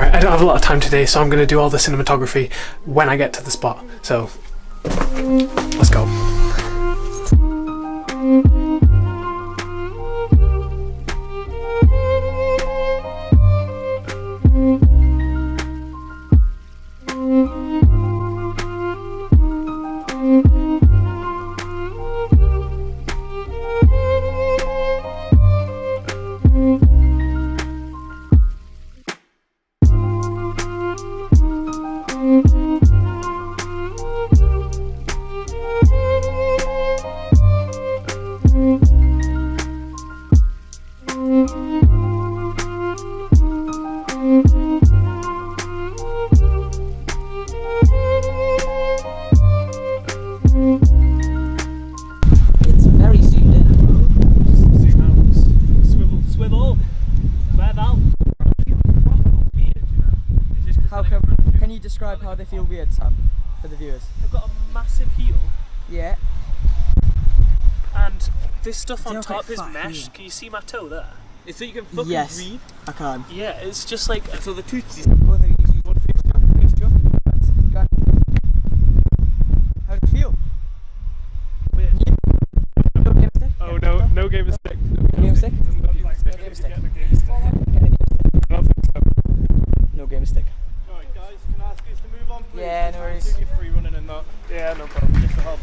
Alright, I don't have a lot of time today, so I'm going to do all the cinematography when I get to the spot. So, let's go. Describe how they feel weird, Sam, for the viewers. They've got a massive heel. Yeah. And this stuff on top is mesh. Can you see my toe there? It's so you can fucking breathe. I can. Yeah, it's just like so the tooth. How do you feel? Weird. No game stick? Oh no, no game of stick. No game stick? No game of stick. No game stick. Alright guys, can I ask you to move on please? Yeah, no worries. You're free running and that. Yeah, no problem. Just to help.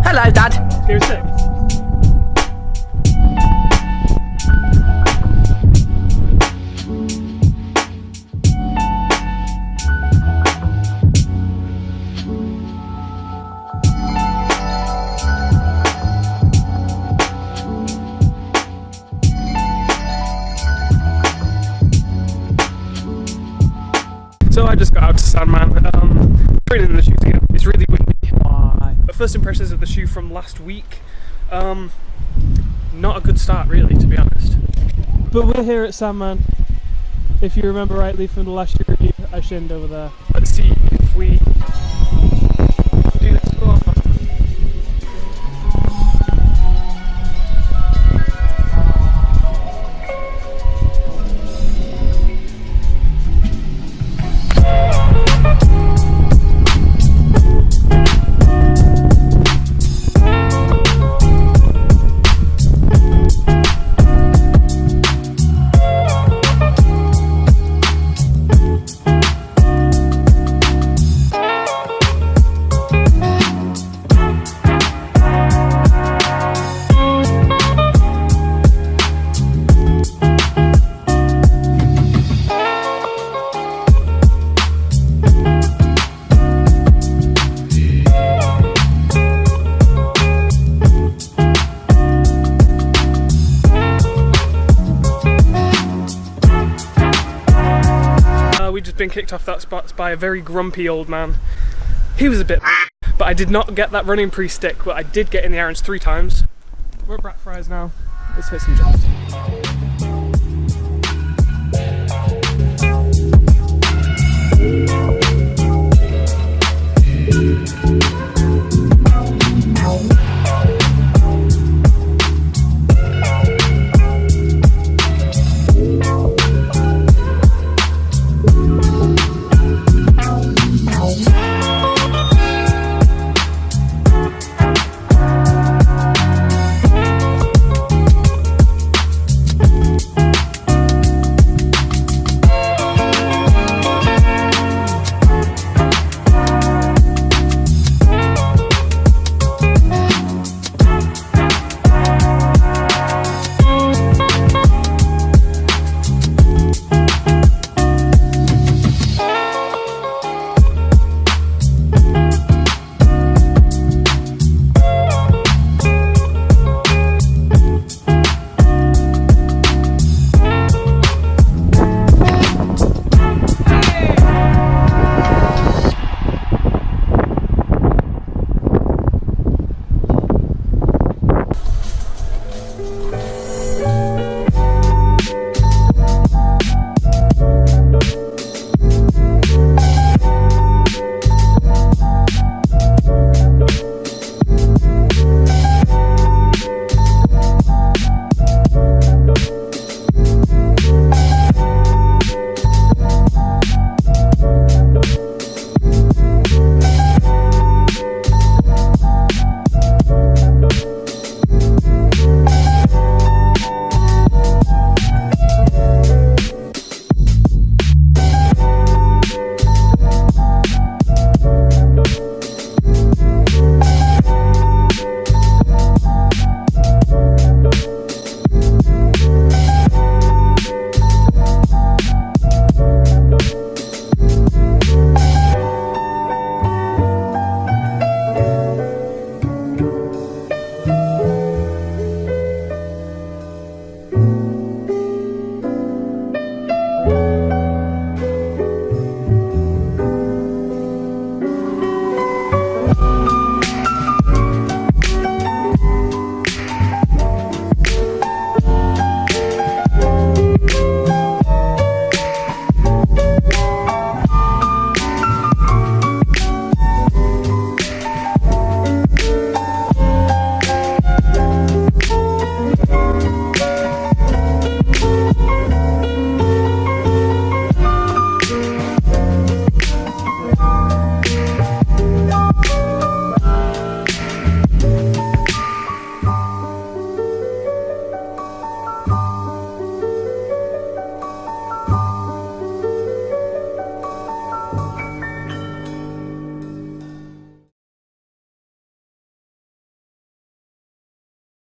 Hello, Dad. Give me a sec. So I just got out to Sandman, training in the shoes again. It's really windy. But first impressions of the shoe from last week, not a good start really, to be honest. But we're here at Sandman. If you remember rightly from the last year review, I shinned over there. Let's see if we do this. Oh. been kicked off that spot by a very grumpy old man. He was a bit but I did not get that running pre-stick, but I did get in the irons 3 times. We're at Brat Fries now. Let's hit some jumps.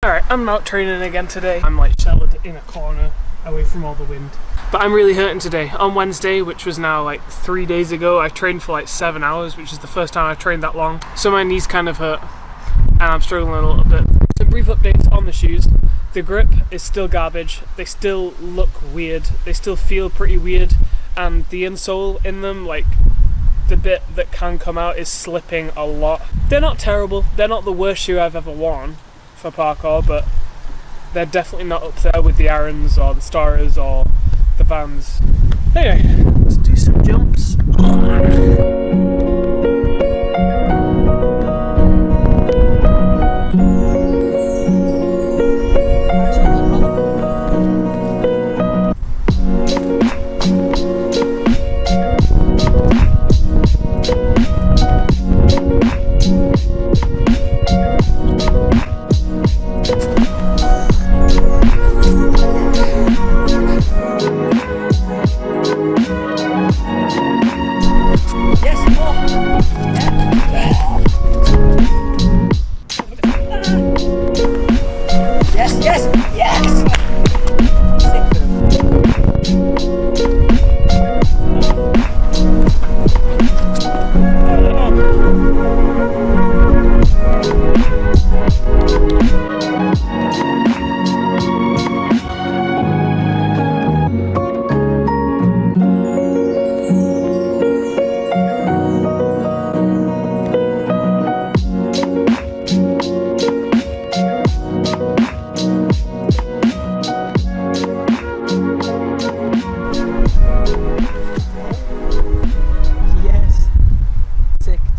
Alright, I'm out training again today. I'm like sheltered in a corner away from all the wind. But I'm really hurting today. On Wednesday, which was now like 3 days ago, I trained for like 7 hours, which is the first time I've trained that long. So my knees kind of hurt and I'm struggling a little bit. Some brief updates on the shoes. The grip is still garbage. They still look weird. They still feel pretty weird. And the insole in them, like the bit that can come out, is slipping a lot. They're not terrible. They're not the worst shoe I've ever worn for parkour, but they're definitely not up there with the Aarons or the Starers or the Vans. Anyway, let's do some jumps.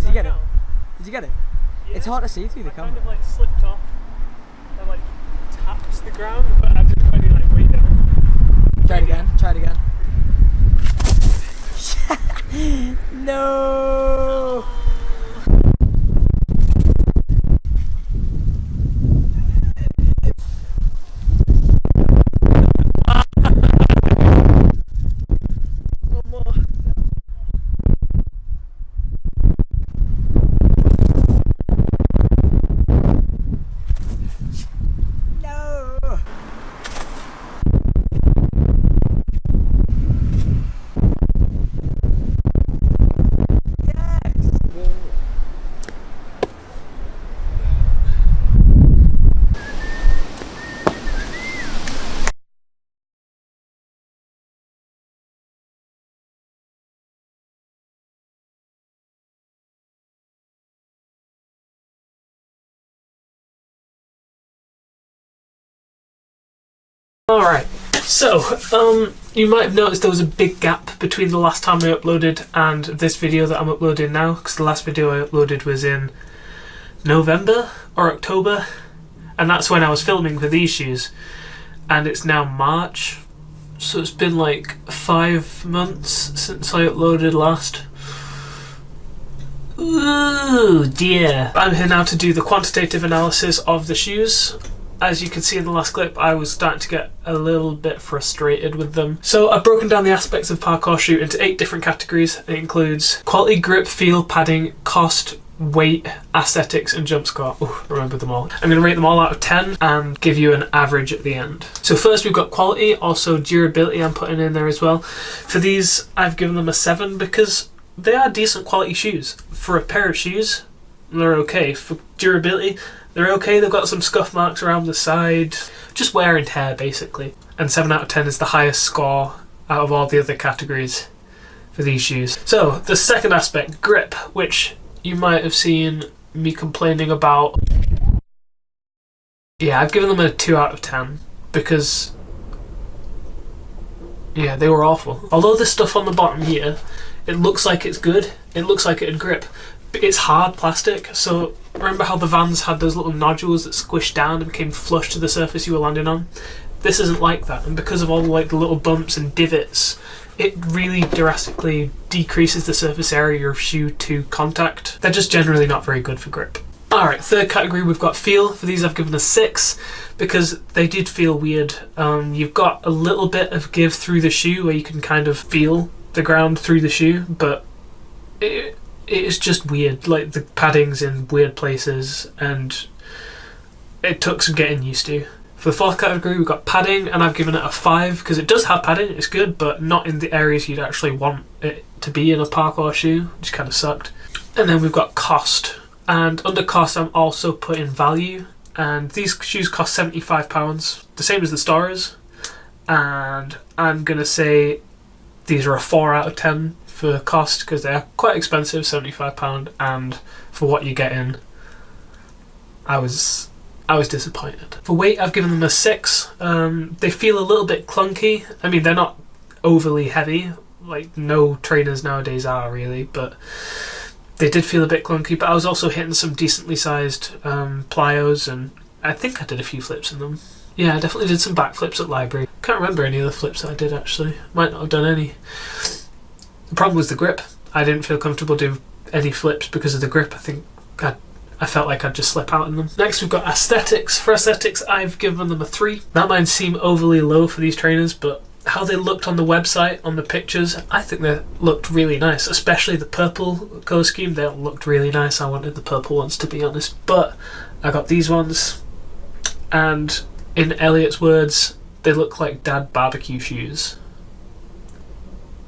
you get it? Did you get it? Yeah. It's hard to see through the camera. Kind of like slipped off and like tapped the ground, but I didn't really like weight down. Try it again. Try it again. No. Alright, so, you might have noticed there was a big gap between the last time I uploaded and this video that I'm uploading now, because the last video I uploaded was in November or October, and that's when I was filming for these shoes, and it's now March, so it's been like 5 months since I uploaded last. Ooh dear. I'm here now to do the quantitative analysis of the shoes. As you can see in the last clip, I was starting to get a little bit frustrated with them. So I've broken down the aspects of Parkour Shoe into 8 different categories. It includes quality, grip, feel, padding, cost, weight, aesthetics, and jump score. Ooh, remember them all. I'm going to rate them all out of 10 and give you an average at the end. So first we've got quality, also durability I'm putting in there as well. For these, I've given them a 7 because they are decent quality shoes. For a pair of shoes, they're okay. For durability, they're okay. They've got some scuff marks around the side, just wear and tear basically. And 7 out of 10 is the highest score out of all the other categories for these shoes. So the second aspect, grip, which you might have seen me complaining about. Yeah, I've given them a 2 out of 10 because, yeah, they were awful. Although the stuff on the bottom here, it looks like it's good, it looks like it'd grip, but it's hard plastic. So remember how the Vans had those little nodules that squished down and became flush to the surface you were landing on? This isn't like that, and because of all like the little bumps and divots, it really drastically decreases the surface area of shoe to contact. They're just generally not very good for grip. Alright, third category we've got feel. For these I've given a 6 because they did feel weird. You've got a little bit of give through the shoe where you can kind of feel the ground through the shoe, but it is just weird. Like the padding's in weird places and it took some getting used to. For the fourth category we've got padding, and I've given it a 5 because it does have padding, it's good, but not in the areas you'd actually want it to be in a Parkour shoe, which kind of sucked. And then we've got cost, and under cost I'm also putting value, and these shoes cost £75, the same as the Storers, and I'm gonna say these are a 4 out of 10 for cost because they are quite expensive, £75, and for what you're getting, I was disappointed. For weight I've given them a 6. They feel a little bit clunky. I mean, they're not overly heavy, like no trainers nowadays are really, but they did feel a bit clunky. But I was also hitting some decently sized plyos, and I think I did a few flips in them. Yeah, I definitely did some backflips at library. Can't remember any of the flips that I did actually. Might not have done any. The problem was the grip. I didn't feel comfortable doing any flips because of the grip. I think I felt like I'd just slip out in them. Next we've got aesthetics. For aesthetics I've given them a 3. That might seem overly low for these trainers, but how they looked on the website, on the pictures, I think they looked really nice. Especially the purple colour scheme, they looked really nice. I wanted the purple ones to be honest, but I got these ones, and in Elliot's words, they look like dad barbecue shoes.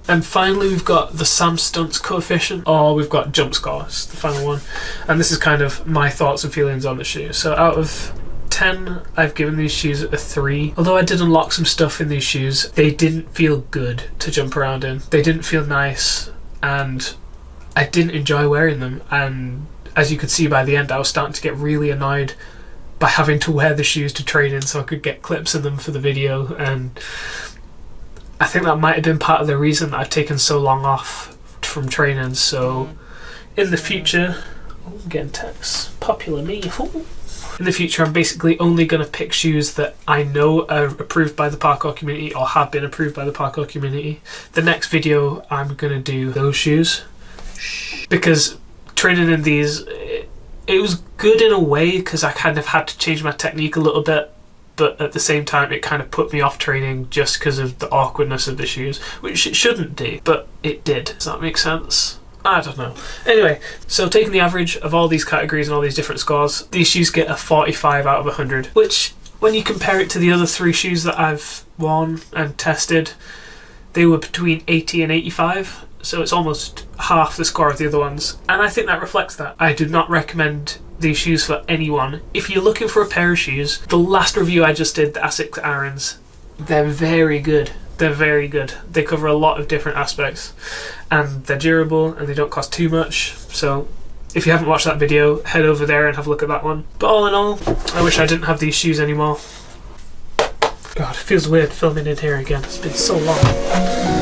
And finally we've got the Sam Stunts coefficient, or we've got jump scores, the final one. And this is kind of my thoughts and feelings on the shoe. So out of 10, I've given these shoes a 3. Although I did unlock some stuff in these shoes, they didn't feel good to jump around in. They didn't feel nice, and I didn't enjoy wearing them. And as you could see by the end, I was starting to get really annoyed by having to wear the shoes to train in so I could get clips of them for the video, and I think that might have been part of the reason that I've taken so long off from training. So in the future, oh, I'm getting texts, popular me. Ooh. In the future, I'm basically only going to pick shoes that I know are approved by the parkour community or have been approved by the parkour community. The next video, I'm going to do those shoes. Because training in these, it was good in a way because I kind of had to change my technique a little bit. But at the same time, it kind of put me off training just because of the awkwardness of the shoes, which it shouldn't do, but it did. Does that make sense? I don't know. Anyway, so taking the average of all these categories and all these different scores, these shoes get a 45 out of 100, which when you compare it to the other 3 shoes that I've worn and tested, they were between 80 and 85, so it's almost half the score of the other ones, and I think that reflects that. I do not recommend these shoes for anyone. If you're looking for a pair of shoes, the last review I just did, the Asics Aarons, they're very good. They're very good. They cover a lot of different aspects and they're durable and they don't cost too much. So if you haven't watched that video, head over there and have a look at that one. But all in all, I wish I didn't have these shoes anymore. God, it feels weird filming in here again. It's been so long.